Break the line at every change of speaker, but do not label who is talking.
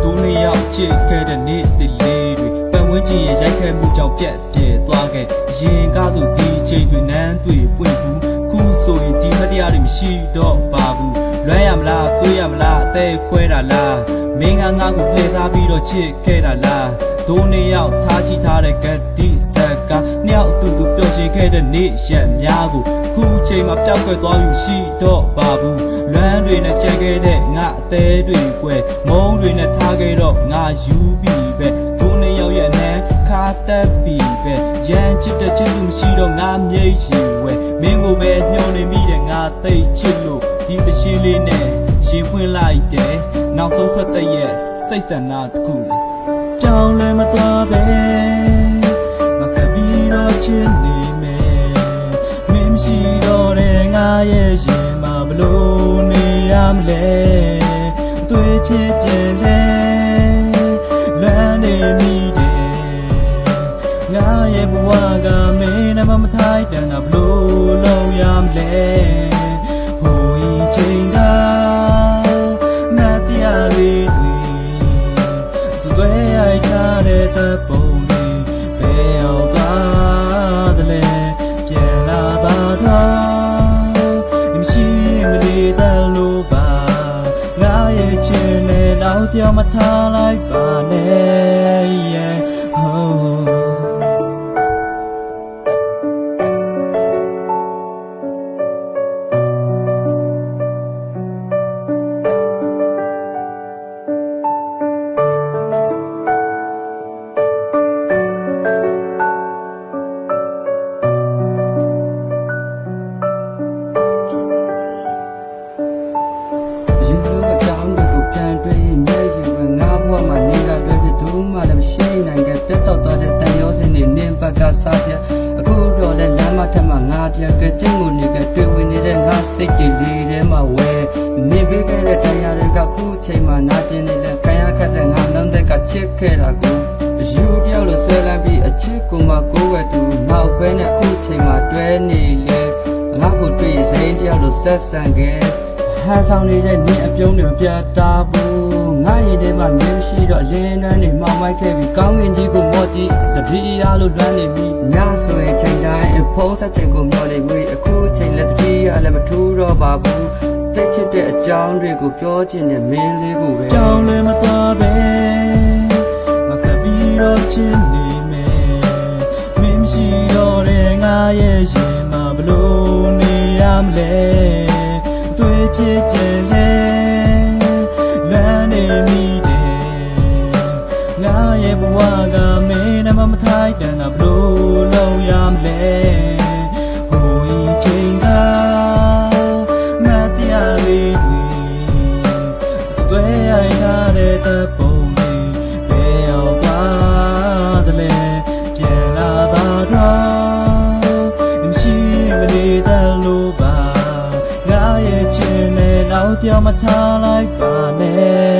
သူနှစ်ယောက်ချစ်ခဲ့တဲ့နေ့တည်းလေးတွေပတ်ဝန်းကျင်ရဲ့ရိုက်ခတ်မှုကြောင့်ပြက်ပြဲသွားခဲ့ရင်ကားသူဒီချိန်တွေနန်းတွေ့ပွင့်ဘူးခုဆိုရင်ဒီမတရားတွေမရှိတော့ပါဘူးလွမ်းရမလားဆွေးရမလားအသေးခွဲတာလားမင်းကငါ့ကိုလှည့်စားပြီးတော့ချစ်ခဲ့တာလားသူနှစ်ယောက်ထားချိထားတဲ့ကတိဆက်ကနှစ်ယောက်အတူတူပျော်ရွှင်ခဲ့တဲ့နေ့ရက်များကိုခုချိန်မှာပျောက်ကွယ်သွားပြီရှိတော့ပါဘူးလွမ်းတွေနဲ့ကြက်ခဲ့တဲ့ငါအသေးတွေကွယ်မုန်းတွေနဲ့ထားခဲ့တော့ငါယူပြီးပဲသူနှစ်ယောက်ရဲ့နန်းခါတက်ပြီးပဲရန်ချစ်တဲ့ချစ်သူမရှိတော့ငါမြိတ်ရင်ဝဲမင်းကိုပဲညှော်နေမိတယ်ငါသိချစ်လို့ဒီတရှင်းလေးနဲ့ရှင်ဖွင့်လိုက်တယ်နောက်ဆုံးထွက်တဲ့ရဲ့စိတ်ဆန္ဒတစ်ခုပြောင်းလဲမသွားပဲငါဆက်ပြီးတော့ချစ်နေမယ်မင်းမရှိတော့တဲ့ငါရဲ့ရင်မှာဘလို့နေရမလဲအသွေးဖြစ်ပြဲလဲလွမ်းနေမိတယ်ငါရဲ့ဘဝကမင်းနဲ့မထိုက်တန်တာဘလို့လုပ်ရမလဲဟိုဤချိန်ကမတရားလေးတွေသူတွေရိုက်ထားတဲ့တပ်ပုံတွေဘယ်ရောက်ပါသလဲပြန်လာပါတော့မရှိမနေတတ်လို့ပါငါရဲ့ချင်နဲ့တော့တယောက်မထားလိုက်ပါနဲ့ yeah oh
ကစားပြအခုတော့လဲလမ်းမထက်မှာငါတရကကျင်းကိုနေကတွေ့ဝင်နေတဲ့ငါစိတ်တွေလေးထဲမှာဝဲနေပေးခဲ့တဲ့တရားတွေကခုချိန်မှာနာကျင်နေလဲခံရခက်တဲ့ငါလုံးသက်ကချစ်ခဲ့တာကိုယူတယောက်လို့ဆွဲလန်းပြီးအချစ်ကိုမှကိုယ်ဝဲသူနောက်ပဲနဲ့ခုချိန်မှာတွဲနေလဲငါကိုတွေ့ရင်စိတ်တယောက်လို့ဆက်ဆံခဲ့ဟန်ဆောင်နေတဲ့နင်းအပြုံးတွေမပြတ်သားဘူးငါရည်ထဲမှာမြင်ရှိတော့အလင်းတန်းတွေမှောင်မိုက်ခဲ့ပြီးကောင်းကင်ကြီးကိုမော့ကြည့်တတိယလို့လွမ်းနေပြီညဆိုရင်ချိန်တိုင်းဖုံးဆက်ချိန်ကိုမျောနေပြီအခုချိန်လက်တတိယလည်းမထူးတော့ပါဘူးတိတ်ဖြစ်တဲ့အကြောင်းတွေကိုပြောချင်တဲ့မင်းလေးကိုပဲ
ကြောင်းလည်းမသွားပဲငါဆက်ပြီးတော့ချစ်နေမယ်မင်းမရှိတော့တဲ့ငါရဲ့ရင်မှာဘလို့နေရမလဲတွေ့ဖြစ်ပြဲလဲလွမ်းနေမိတယ်ငါရဲ့ဘဝကမင်းနဲ့မထိုက်တန်တာဘလို့လုပ်ရမလဲဟိုဤချိန်ကမတရားလေးတွေတွေ့ရတဲ့တပ်ပုံတွေဘယ်ရောက်ပါသလဲပြန်လာပါတော့မရှိမနေတတ်လို့ပါငါရဲ့ချင်နဲ့တော့တယောက်မထားလိုက်ပါနဲ့